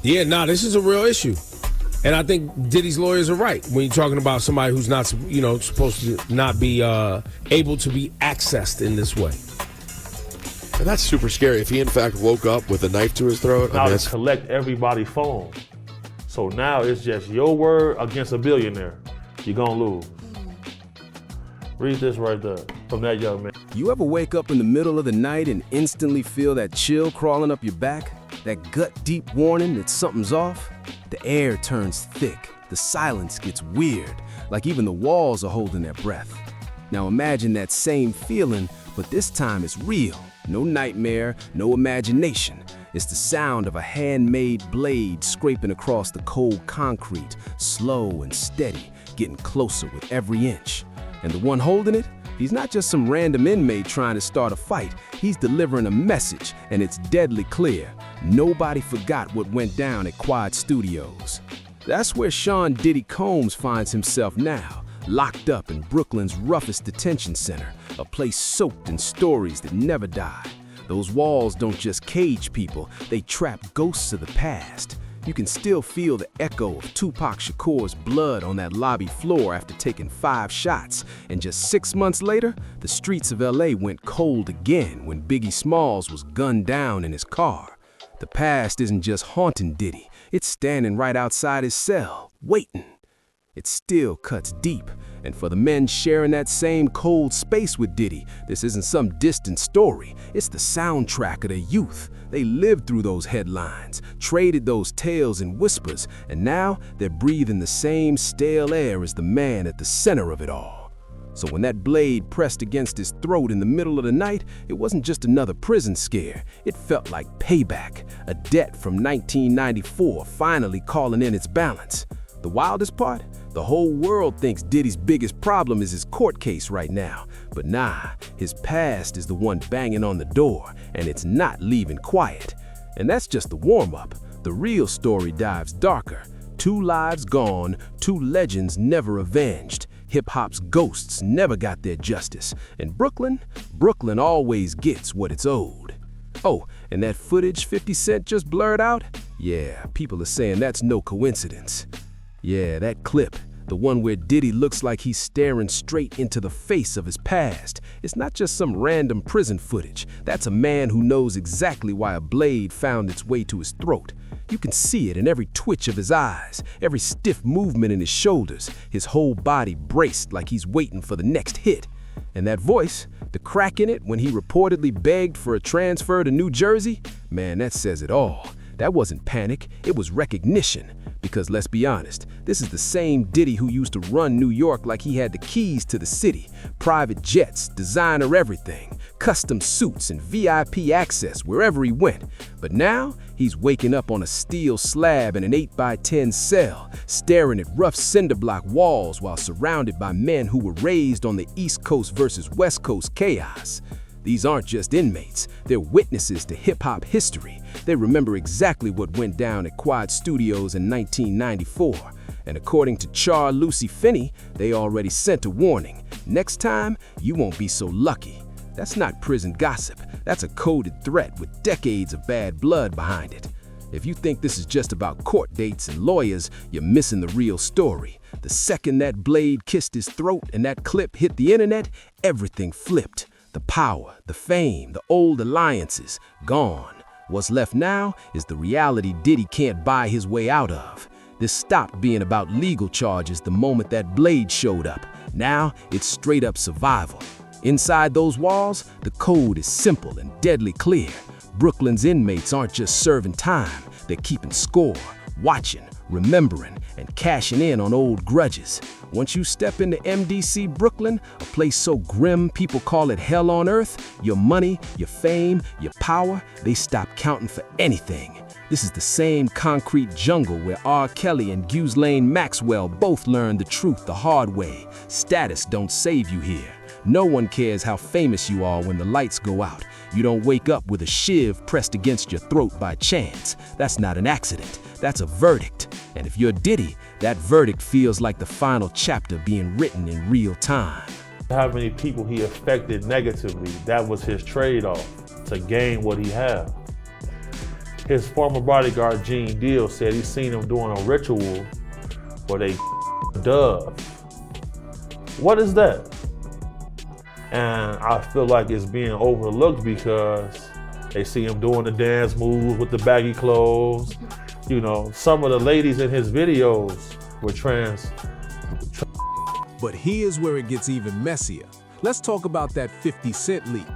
Yeah, nah, this is a real issue. And I think Diddy's lawyers are right when you're talking about somebody who's not, supposed to not be able to be accessed in this way. And that's super scary. If he in fact woke up with a knife to his throat. Now to collect everybody's phone. So now it's just your word against a billionaire. You're gonna lose. Read this right there from that young man. You ever wake up in the middle of the night and instantly feel that chill crawling up your back? That gut-deep warning that something's off? The air turns thick, the silence gets weird, like even the walls are holding their breath. Now imagine that same feeling, but this time it's real. No nightmare, no imagination. It's the sound of a handmade blade scraping across the cold concrete, slow and steady, getting closer with every inch. And the one holding it? He's not just some random inmate trying to start a fight. He's delivering a message, and it's deadly clear. Nobody forgot what went down at Quad Studios. That's where Sean Diddy Combs finds himself now, locked up in Brooklyn's roughest detention center, a place soaked in stories that never die. Those walls don't just cage people, they trap ghosts of the past. You can still feel the echo of Tupac Shakur's blood on that lobby floor after taking 5 shots. And just 6 months later, the streets of LA went cold again when Biggie Smalls was gunned down in his car. The past isn't just haunting Diddy, it's standing right outside his cell, waiting. It still cuts deep, and for the men sharing that same cold space with Diddy, this isn't some distant story, it's the soundtrack of their youth. They lived through those headlines, traded those tales and whispers, and now they're breathing the same stale air as the man at the center of it all. So when that blade pressed against his throat in the middle of the night, it wasn't just another prison scare. It felt like payback, a debt from 1994 finally calling in its balance. The wildest part? The whole world thinks Diddy's biggest problem is his court case right now. But nah, his past is the one banging on the door, and it's not leaving quiet. And that's just the warm-up. The real story dives darker. 2 lives gone, 2 legends never avenged. Hip-hop's ghosts never got their justice. And Brooklyn always gets what it's owed. Oh, and that footage 50 Cent just blurred out? Yeah, people are saying that's no coincidence. Yeah, that clip, the one where Diddy looks like he's staring straight into the face of his past. It's not just some random prison footage. That's a man who knows exactly why a blade found its way to his throat. You can see it in every twitch of his eyes, every stiff movement in his shoulders, his whole body braced like he's waiting for the next hit. And that voice, the crack in it when he reportedly begged for a transfer to New Jersey, man, that says it all. That wasn't panic, it was recognition. Because let's be honest, this is the same Diddy who used to run New York like he had the keys to the city. Private jets, designer everything, custom suits and VIP access wherever he went. But now, he's waking up on a steel slab in an 8x10 cell, staring at rough cinder block walls while surrounded by men who were raised on the East Coast versus West Coast chaos. These aren't just inmates, they're witnesses to hip-hop history. They remember exactly what went down at Quad Studios in 1994. And according to Char Lucy Finney, they already sent a warning. Next time, you won't be so lucky. That's not prison gossip, that's a coded threat with decades of bad blood behind it. If you think this is just about court dates and lawyers, you're missing the real story. The second that blade kissed his throat and that clip hit the internet, everything flipped. The power, the fame, the old alliances, gone. What's left now is the reality Diddy can't buy his way out of. This stopped being about legal charges the moment that blade showed up. Now it's straight up survival. Inside those walls, the code is simple and deadly clear. Brooklyn's inmates aren't just serving time, they're keeping score, watching, remembering, and cashing in on old grudges. Once you step into MDC Brooklyn, a place so grim people call it hell on earth, your money, your fame, your power, they stop counting for anything. This is the same concrete jungle where R. Kelly and Ghislaine Maxwell both learned the truth the hard way. Status don't save you here. No one cares how famous you are when the lights go out. You don't wake up with a shiv pressed against your throat by chance. That's not an accident. That's a verdict. And if you're Diddy, that verdict feels like the final chapter being written in real time. How many people he affected negatively, that was his trade-off to gain what he had. His former bodyguard, Gene Deal, said he seen him doing a ritual where they dove. What is that? And I feel like it's being overlooked because they see him doing the dance moves with the baggy clothes. You know, some of the ladies in his videos were trans. But here's where it gets even messier. Let's talk about that 50 Cent leak.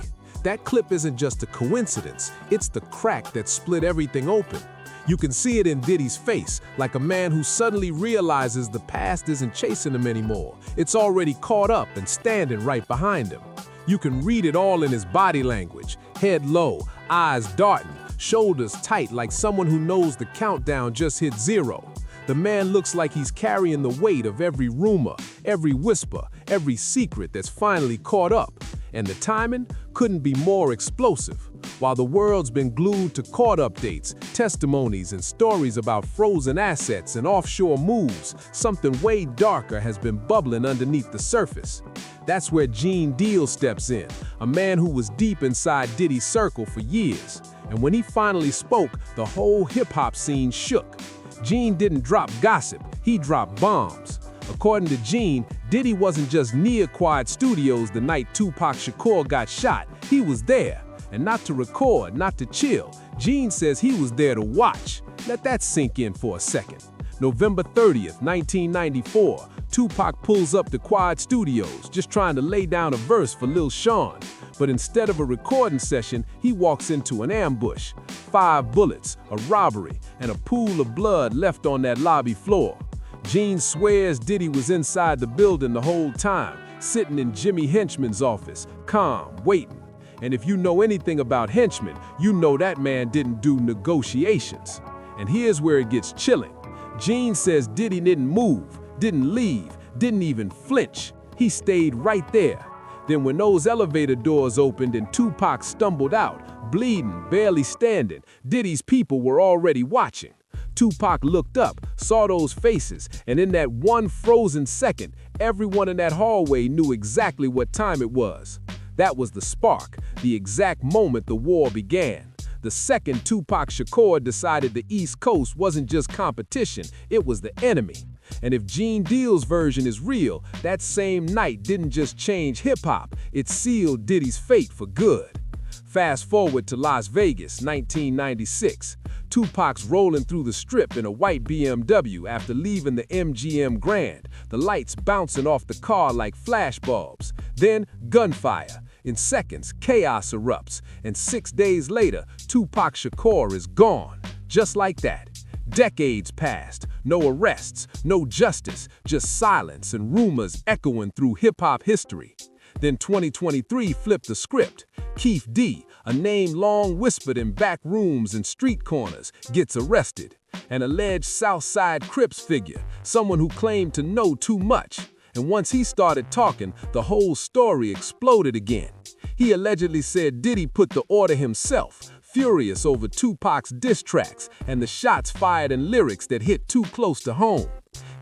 That clip isn't just a coincidence, it's the crack that split everything open. You can see it in Diddy's face, like a man who suddenly realizes the past isn't chasing him anymore. It's already caught up and standing right behind him. You can read it all in his body language, head low, eyes darting, shoulders tight like someone who knows the countdown just hit 0. The man looks like he's carrying the weight of every rumor, every whisper, every secret that's finally caught up. And the timing couldn't be more explosive. While the world's been glued to court updates, testimonies, and stories about frozen assets and offshore moves, something way darker has been bubbling underneath the surface. That's where Gene Deal steps in, a man who was deep inside Diddy's circle for years. And when he finally spoke, the whole hip-hop scene shook. Gene didn't drop gossip, he dropped bombs. According to Gene, Diddy wasn't just near Quiet Studios the night Tupac Shakur got shot, he was there. And not to record, not to chill. Gene says he was there to watch. Let that sink in for a second. November 30th, 1994, Tupac pulls up to Quiet Studios, just trying to lay down a verse for Lil Sean. But instead of a recording session, he walks into an ambush. 5 bullets, a robbery, and a pool of blood left on that lobby floor. Gene swears Diddy was inside the building the whole time, sitting in Jimmy Henchman's office, calm, waiting. And if you know anything about Henchman, you know that man didn't do negotiations. And here's where it gets chilling. Gene says Diddy didn't move, didn't leave, didn't even flinch. He stayed right there. Then when those elevator doors opened and Tupac stumbled out, bleeding, barely standing, Diddy's people were already watching. Tupac looked up, saw those faces, and in that one frozen second, everyone in that hallway knew exactly what time it was. That was the spark, the exact moment the war began. The second Tupac Shakur decided the East Coast wasn't just competition, it was the enemy. And if Gene Deal's version is real, that same night didn't just change hip-hop, it sealed Diddy's fate for good. Fast forward to Las Vegas, 1996. Tupac's rolling through the strip in a white BMW after leaving the MGM Grand, the lights bouncing off the car like flashbulbs. Then, gunfire. In seconds, chaos erupts, and 6 days later, Tupac Shakur is gone. Just like that. Decades passed, no arrests, no justice, just silence and rumors echoing through hip-hop history. Then 2023 flipped the script. Keith D, a name long whispered in back rooms and street corners, gets arrested. An alleged Southside Crips figure, someone who claimed to know too much. And once he started talking, the whole story exploded again. He allegedly said Diddy put the order himself, furious over Tupac's diss tracks and the shots fired and lyrics that hit too close to home.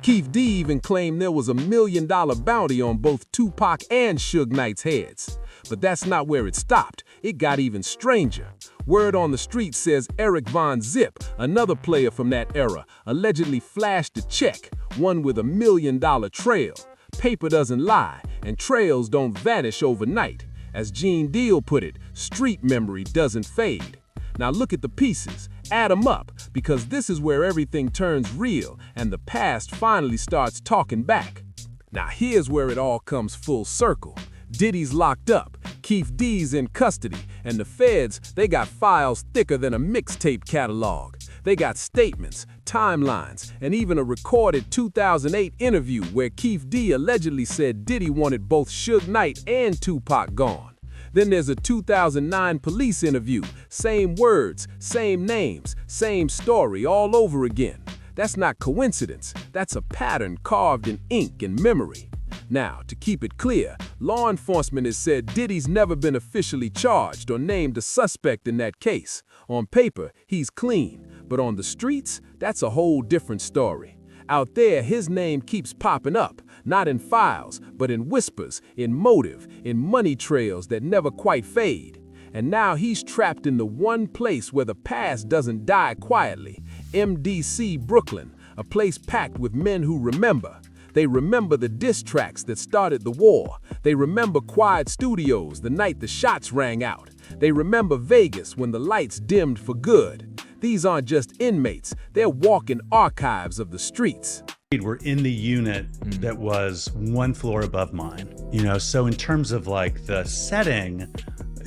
Keith D even claimed there was $1 million bounty on both Tupac and Suge Knight's heads. But that's not where it stopped. It got even stranger. Word on the street says Eric Von Zip, another player from that era, allegedly flashed a check, one with $1 million trail. Paper doesn't lie, and trails don't vanish overnight. As Gene Deal put it, street memory doesn't fade. Now look at the pieces, add them up, because this is where everything turns real and the past finally starts talking back. Now here's where it all comes full circle. Diddy's locked up, Keith D's in custody, and the feds, they got files thicker than a mixtape catalog. They got statements, timelines, and even a recorded 2008 interview where Keith D allegedly said Diddy wanted both Suge Knight and Tupac gone. Then there's a 2009 police interview, same words, same names, same story all over again. That's not coincidence, that's a pattern carved in ink and memory. Now, to keep it clear, law enforcement has said Diddy's never been officially charged or named a suspect in that case. On paper, he's clean, but on the streets, that's a whole different story. Out there, his name keeps popping up, not in files, but in whispers, in motive, in money trails that never quite fade. And now he's trapped in the one place where the past doesn't die quietly, MDC Brooklyn, a place packed with men who remember. They remember the diss tracks that started the war. They remember quiet studios the night the shots rang out. They remember Vegas when the lights dimmed for good. These aren't just inmates, they're walking archives of the streets. We're in the unit that was one floor above mine, you know, so in terms of like the setting,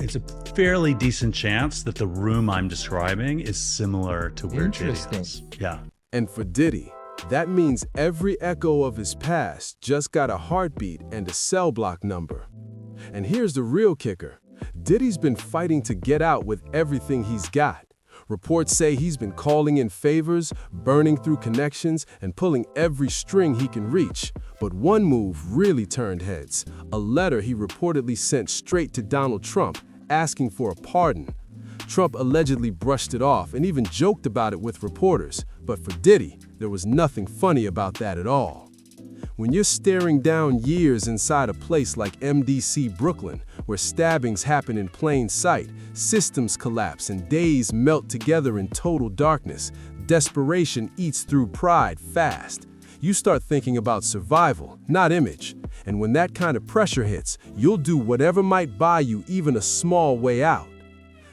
it's a fairly decent chance that the room I'm describing is similar to where Diddy is. Yeah. And for Diddy, that means every echo of his past just got a heartbeat and a cell block number. And here's the real kicker. Diddy's been fighting to get out with everything he's got. Reports say he's been calling in favors, burning through connections, and pulling every string he can reach. But one move really turned heads. A letter he reportedly sent straight to Donald Trump, asking for a pardon. Trump allegedly brushed it off and even joked about it with reporters. But for Diddy, there was nothing funny about that at all. When you're staring down years inside a place like MDC Brooklyn, where stabbings happen in plain sight, systems collapse, and days melt together in total darkness, desperation eats through pride fast. You start thinking about survival, not image. And when that kind of pressure hits, you'll do whatever might buy you even a small way out.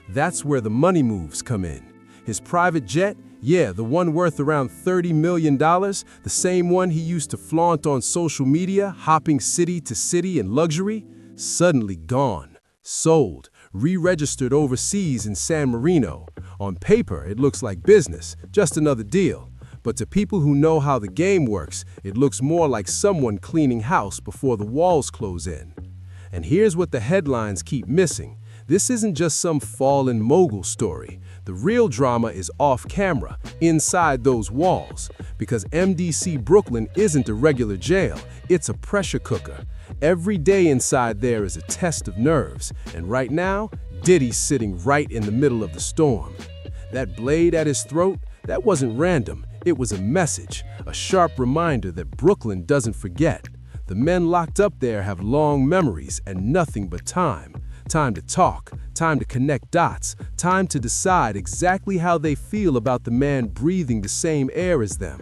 That's where the money moves come in. His private jet, yeah, the one worth around $30 million, the same one he used to flaunt on social media, hopping city to city in luxury, suddenly gone, sold, re-registered overseas in San Marino. On paper, it looks like business, just another deal. But to people who know how the game works, it looks more like someone cleaning house before the walls close in. And here's what the headlines keep missing. This isn't just some fallen mogul story. The real drama is off camera, inside those walls. Because MDC Brooklyn isn't a regular jail, it's a pressure cooker. Every day inside there is a test of nerves. And right now, Diddy's sitting right in the middle of the storm. That blade at his throat, that wasn't random. It was a message, a sharp reminder that Brooklyn doesn't forget. The men locked up there have long memories and nothing but time. Time to talk, time to connect dots, time to decide exactly how they feel about the man breathing the same air as them.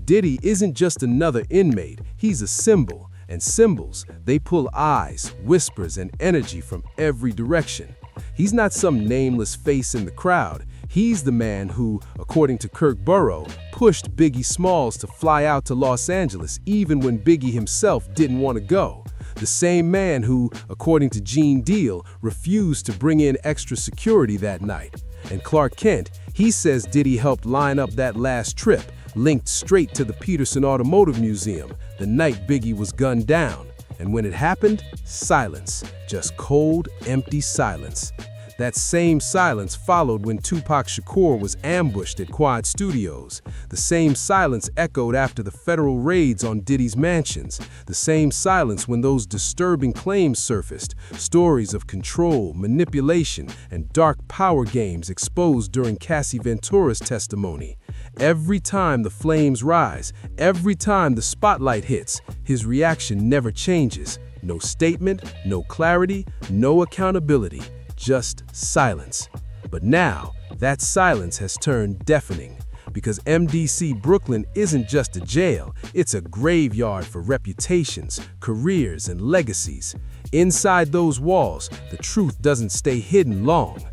Diddy isn't just another inmate, he's a symbol, and symbols, they pull eyes, whispers, and energy from every direction. He's not some nameless face in the crowd. He's the man who, according to Kirk Burrow, pushed Biggie Smalls to fly out to Los Angeles even when Biggie himself didn't want to go. The same man who, according to Gene Deal, refused to bring in extra security that night. And Clark Kent, he says Diddy helped line up that last trip, linked straight to the Peterson Automotive Museum, the night Biggie was gunned down. And when it happened, silence. Just cold, empty silence. That same silence followed when Tupac Shakur was ambushed at Quad Studios. The same silence echoed after the federal raids on Diddy's mansions. The same silence when those disturbing claims surfaced, stories of control, manipulation, and dark power games exposed during Cassie Ventura's testimony. Every time the flames rise, every time the spotlight hits, his reaction never changes. No statement, no clarity, no accountability. Just silence. But now, that silence has turned deafening, because MDC Brooklyn isn't just a jail, it's a graveyard for reputations, careers, and legacies. Inside those walls, the truth doesn't stay hidden long.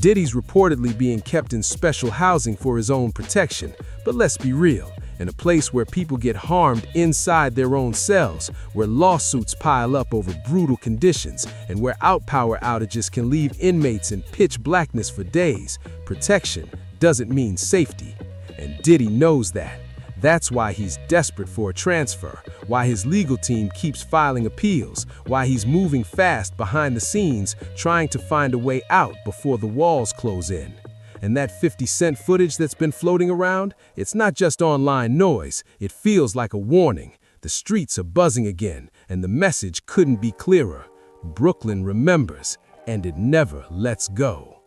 Diddy's reportedly being kept in special housing for his own protection, but let's be real. In a place where people get harmed inside their own cells, where lawsuits pile up over brutal conditions, and where outpower outages can leave inmates in pitch blackness for days, protection doesn't mean safety. And Diddy knows that. That's why he's desperate for a transfer, why his legal team keeps filing appeals, why he's moving fast behind the scenes, trying to find a way out before the walls close in. And that 50 Cent footage that's been floating around, it's not just online noise, it feels like a warning. The streets are buzzing again, and the message couldn't be clearer. Brooklyn remembers, and it never lets go.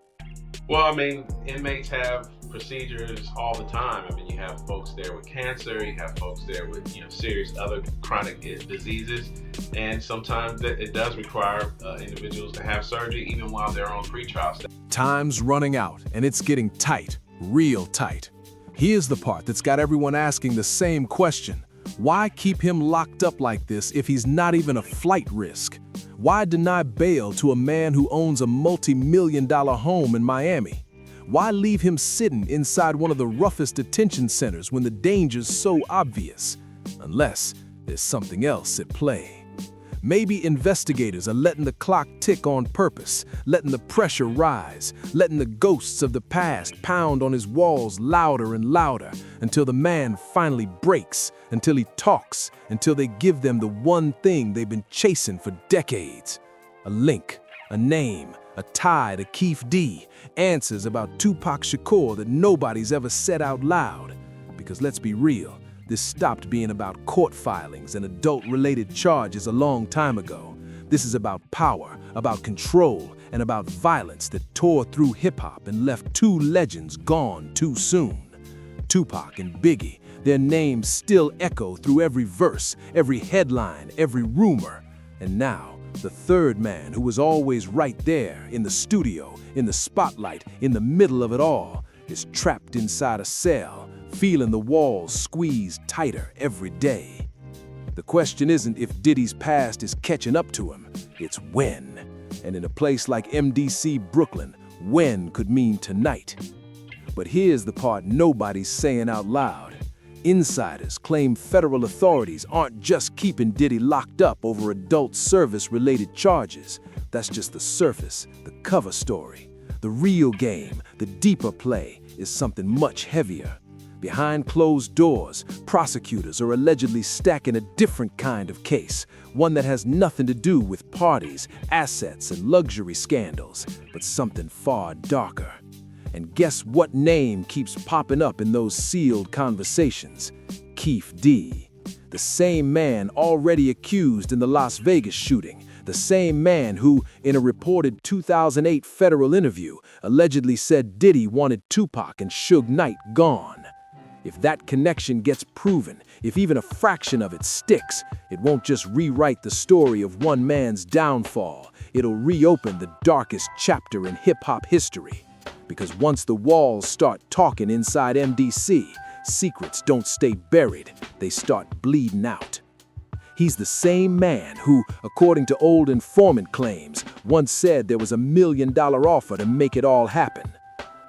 Well, I mean, inmates have procedures all the time. I mean, you have folks there with cancer, you have folks there with serious other chronic diseases, and sometimes it does require individuals to have surgery even while they're on pretrial status. Time's running out, and it's getting tight, real tight. Here's the part that's got everyone asking the same question. Why keep him locked up like this if he's not even a flight risk? Why deny bail to a man who owns a multi-million-dollar home in Miami? Why leave him sitting inside one of the roughest detention centers when the danger's so obvious? Unless there's something else at play. Maybe investigators are letting the clock tick on purpose, letting the pressure rise, letting the ghosts of the past pound on his walls louder and louder until the man finally breaks, until he talks, until they give them the one thing they've been chasing for decades. A link, a name, a tie to Keith D, answers about Tupac Shakur that nobody's ever said out loud. Because let's be real, this stopped being about court filings and adult-related charges a long time ago. This is about power, about control, and about violence that tore through hip-hop and left two legends gone too soon. Tupac and Biggie, their names still echo through every verse, every headline, every rumor. And now, the third man who was always right there, in the studio, in the spotlight, in the middle of it all, is trapped inside a cell, feeling the walls squeeze tighter every day. The question isn't if Diddy's past is catching up to him, it's when. And in a place like MDC Brooklyn, when could mean tonight. But here's the part nobody's saying out loud. Insiders claim federal authorities aren't just keeping Diddy locked up over adult service-related charges. That's just the surface, the cover story. The real game, the deeper play, is something much heavier. Behind closed doors, prosecutors are allegedly stacking a different kind of case, one that has nothing to do with parties, assets, and luxury scandals, but something far darker. And guess what name keeps popping up in those sealed conversations? Keith D. The same man already accused in the Las Vegas shooting, the same man who, in a reported 2008 federal interview, allegedly said Diddy wanted Tupac and Suge Knight gone. If that connection gets proven, if even a fraction of it sticks, it won't just rewrite the story of one man's downfall. It'll reopen the darkest chapter in hip-hop history. Because once the walls start talking inside MDC, secrets don't stay buried, they start bleeding out. He's the same man who, according to old informant claims, once said there was $1 million offer to make it all happen.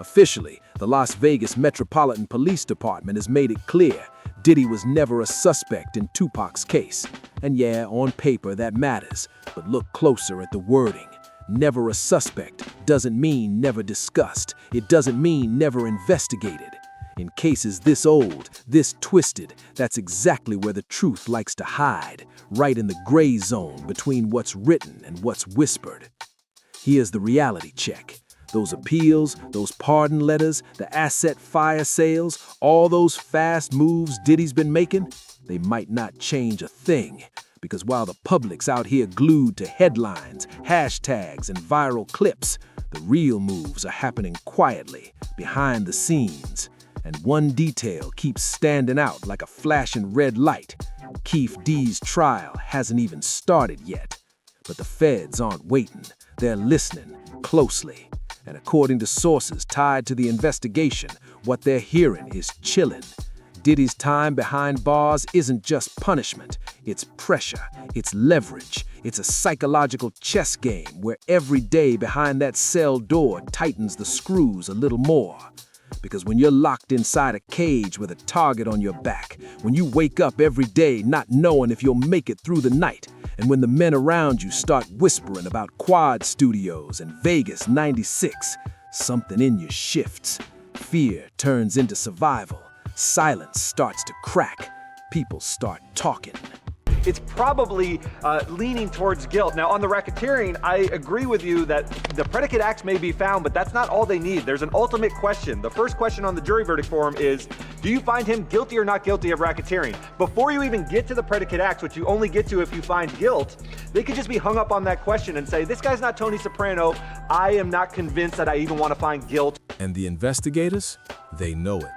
Officially, the Las Vegas Metropolitan Police Department has made it clear Diddy was never a suspect in Tupac's case. And yeah, on paper that matters, but look closer at the wording. Never a suspect doesn't mean never discussed. It doesn't mean never investigated. In cases this old, this twisted, that's exactly where the truth likes to hide, right in the gray zone between what's written and what's whispered. Here's the reality check. Those appeals, those pardon letters, the asset fire sales, all those fast moves Diddy's been making, they might not change a thing. Because while the public's out here glued to headlines, hashtags, and viral clips, the real moves are happening quietly, behind the scenes. And one detail keeps standing out like a flashing red light. Keith D's trial hasn't even started yet. But the feds aren't waiting. They're listening closely. And according to sources tied to the investigation, what they're hearing is chilling. Diddy's time behind bars isn't just punishment. It's pressure, it's leverage, it's a psychological chess game where every day behind that cell door tightens the screws a little more. Because when you're locked inside a cage with a target on your back, when you wake up every day not knowing if you'll make it through the night, and when the men around you start whispering about Quad Studios and Vegas 96, something in you shifts. Fear turns into survival. Silence starts to crack. People start talking. it's probably leaning towards guilt. Now, on the racketeering, I agree with you that the predicate acts may be found, but that's not all they need. There's an ultimate question. The first question on the jury verdict form is, do you find him guilty or not guilty of racketeering? Before you even get to the predicate acts, which you only get to if you find guilt, they could just be hung up on that question and say, this guy's not Tony Soprano. I am not convinced that I even want to find guilt. And the investigators, they know it.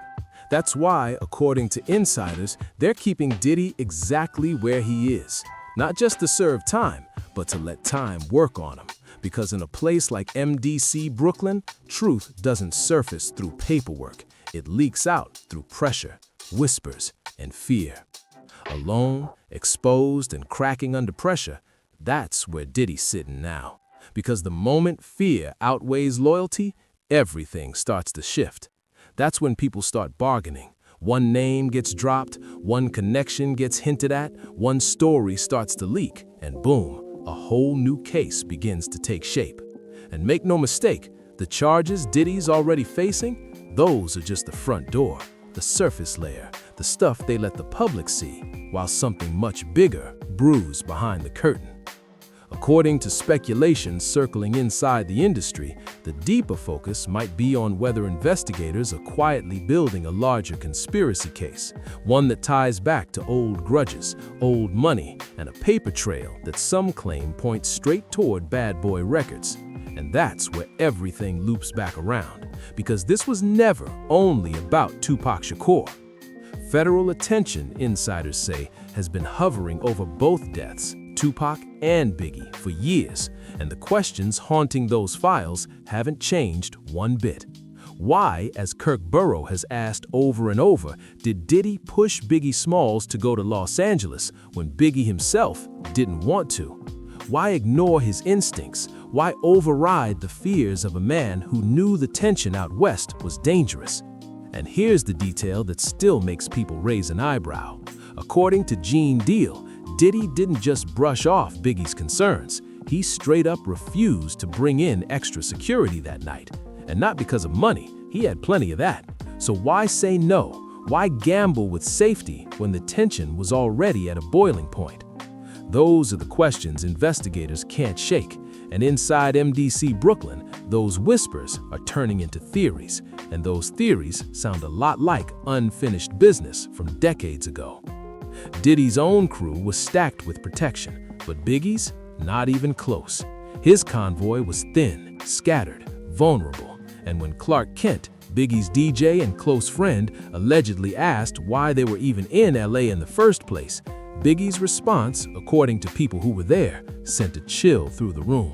That's why, according to insiders, they're keeping Diddy exactly where he is. Not just to serve time, but to let time work on him. Because in a place like MDC Brooklyn, truth doesn't surface through paperwork. It leaks out through pressure, whispers, and fear. Alone, exposed, and cracking under pressure, that's where Diddy's sitting now. Because the moment fear outweighs loyalty, everything starts to shift. That's when people start bargaining. One name gets dropped, one connection gets hinted at, one story starts to leak, and boom, a whole new case begins to take shape. And make no mistake, the charges Diddy's already facing, those are just the front door, the surface layer, the stuff they let the public see, while something much bigger brews behind the curtain. According to speculation circling inside the industry, the deeper focus might be on whether investigators are quietly building a larger conspiracy case, one that ties back to old grudges, old money, and a paper trail that some claim points straight toward Bad Boy Records. And that's where everything loops back around, because this was never only about Tupac Shakur. Federal attention, insiders say, has been hovering over both deaths, Tupac and Biggie, for years, and the questions haunting those files haven't changed one bit. Why, as Kirk Burrow has asked over and over, did Diddy push Biggie Smalls to go to Los Angeles when Biggie himself didn't want to? Why ignore his instincts? Why override the fears of a man who knew the tension out west was dangerous? And here's the detail that still makes people raise an eyebrow. According to Gene Deal, Diddy didn't just brush off Biggie's concerns. He straight up refused to bring in extra security that night. And not because of money, he had plenty of that. So why say no? Why gamble with safety when the tension was already at a boiling point? Those are the questions investigators can't shake. And inside MDC Brooklyn, those whispers are turning into theories. And those theories sound a lot like unfinished business from decades ago. Diddy's own crew was stacked with protection, but Biggie's not even close. His convoy was thin, scattered, vulnerable, and when Clark Kent, Biggie's DJ and close friend, allegedly asked why they were even in LA in the first place, Biggie's response, according to people who were there, sent a chill through the room.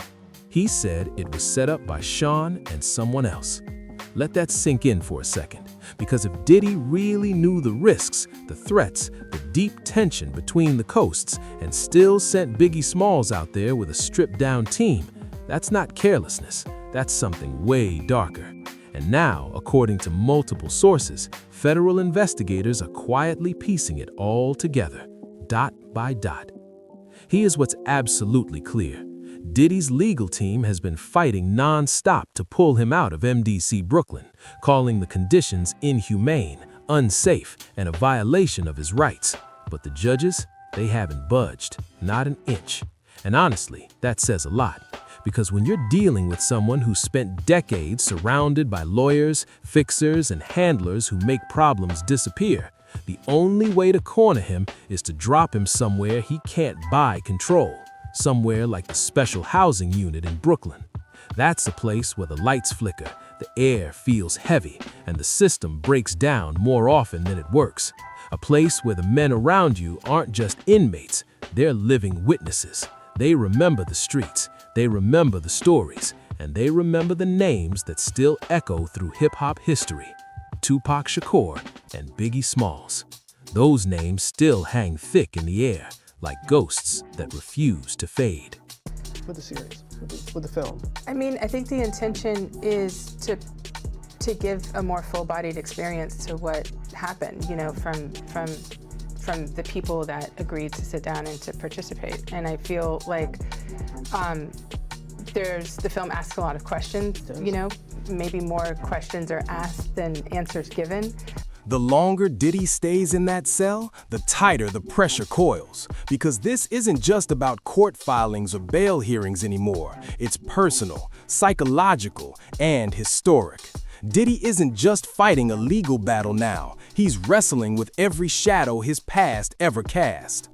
He said it was set up by Sean and someone else. Let that sink in for a second, because if Diddy really knew the risks, the threats, the deep tension between the coasts, and still sent Biggie Smalls out there with a stripped-down team, that's not carelessness, that's something way darker. And now, according to multiple sources, federal investigators are quietly piecing it all together, dot by dot. Here's what's absolutely clear. Diddy's legal team has been fighting non-stop to pull him out of MDC Brooklyn, calling the conditions inhumane, unsafe, and a violation of his rights. But the judges, they haven't budged, not an inch. And honestly, that says a lot. Because when you're dealing with someone who spent decades surrounded by lawyers, fixers, and handlers who make problems disappear, the only way to corner him is to drop him somewhere he can't buy control. Somewhere like the special housing unit in Brooklyn. That's a place where the lights flicker, the air feels heavy, and the system breaks down more often than it works. A place where the men around you aren't just inmates, they're living witnesses. They remember the streets, they remember the stories, and they remember the names that still echo through hip-hop history. Tupac Shakur and Biggie Smalls. Those names still hang thick in the air, like ghosts that refuse to fade. With the series, with the film? I mean, I think the intention is to give a more full-bodied experience to what happened, you know, from the people that agreed to sit down and to participate. And I feel like the film asks a lot of questions, you know, maybe more questions are asked than answers given. The longer Diddy stays in that cell, the tighter the pressure coils. Because this isn't just about court filings or bail hearings anymore. It's personal, psychological, and historic. Diddy isn't just fighting a legal battle now. He's wrestling with every shadow his past ever cast.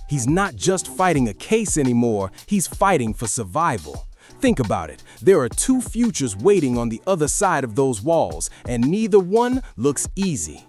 He's not just fighting a case anymore, he's fighting for survival. Think about it. There are two futures waiting on the other side of those walls, and neither one looks easy.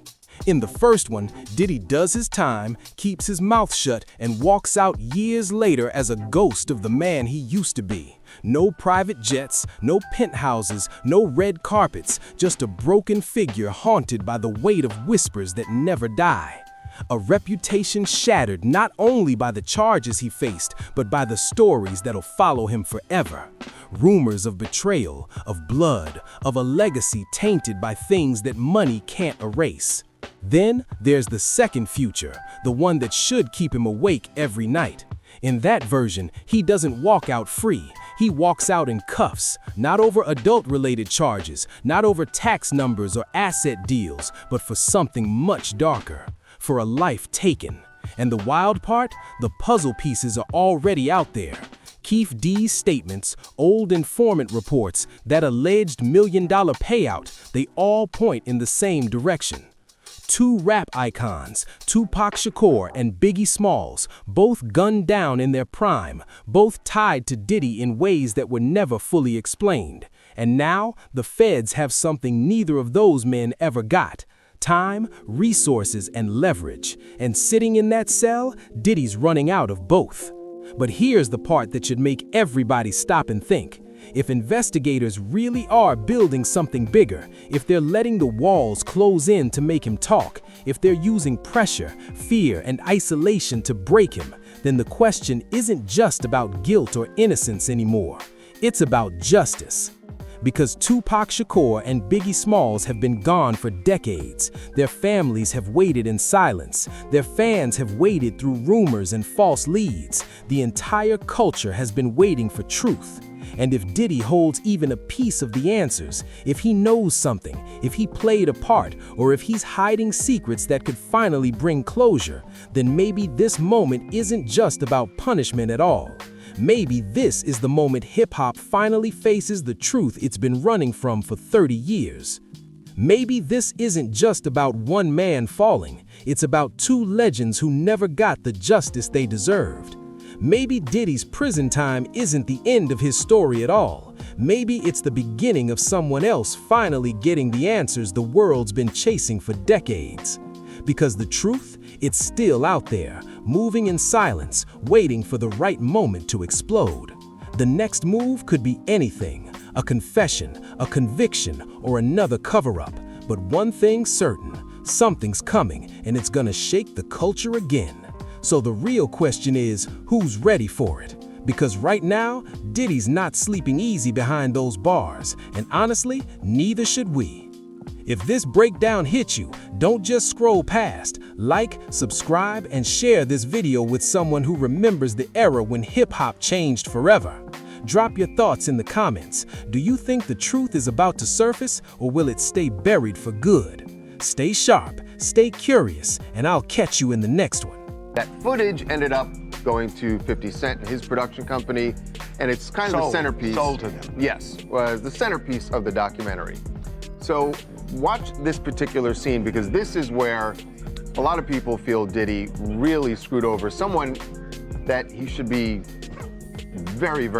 In the first one, Diddy does his time, keeps his mouth shut, and walks out years later as a ghost of the man he used to be. No private jets, no penthouses, no red carpets, just a broken figure haunted by the weight of whispers that never die. A reputation shattered not only by the charges he faced, but by the stories that'll follow him forever. Rumors of betrayal, of blood, of a legacy tainted by things that money can't erase. Then there's the second future, the one that should keep him awake every night. In that version, he doesn't walk out free. He walks out in cuffs, not over adult-related charges, not over tax numbers or asset deals, but for something much darker. For a life taken. And the wild part? The puzzle pieces are already out there. Keefe D's statements, old informant reports, that alleged $1 million payout, they all point in the same direction. Two rap icons, Tupac Shakur and Biggie Smalls, both gunned down in their prime, both tied to Diddy in ways that were never fully explained. And now, the feds have something neither of those men ever got. Time, resources, and leverage. And sitting in that cell, Diddy's running out of both. But here's the part that should make everybody stop and think. If investigators really are building something bigger, if they're letting the walls close in to make him talk, if they're using pressure, fear, and isolation to break him, then the question isn't just about guilt or innocence anymore. It's about justice. Because Tupac Shakur and Biggie Smalls have been gone for decades. Their families have waited in silence. Their fans have waited through rumors and false leads. The entire culture has been waiting for truth. And if Diddy holds even a piece of the answers, if he knows something, if he played a part, or if he's hiding secrets that could finally bring closure, then maybe this moment isn't just about punishment at all. Maybe this is the moment hip-hop finally faces the truth it's been running from for 30 years. Maybe this isn't just about one man falling, it's about two legends who never got the justice they deserved. Maybe Diddy's prison time isn't the end of his story at all. Maybe it's the beginning of someone else finally getting the answers the world's been chasing for decades. Because the truth, it's still out there, moving in silence, waiting for the right moment to explode. The next move could be anything, a confession, a conviction, or another cover-up. But one thing's certain, something's coming, and it's gonna shake the culture again. So the real question is, who's ready for it? Because right now, Diddy's not sleeping easy behind those bars, and honestly, neither should we. If this breakdown hit you, don't just scroll past. Like, subscribe, and share this video with someone who remembers the era when hip-hop changed forever. Drop your thoughts in the comments. Do you think the truth is about to surface, or will it stay buried for good? Stay sharp, stay curious, and I'll catch you in the next one. That footage ended up going to 50 Cent and his production company, and it's kind of the centerpiece. Sold to them. Yes, was the centerpiece of the documentary. So watch this particular scene, because this is where a lot of people feel Diddy really screwed over someone that he should be very, very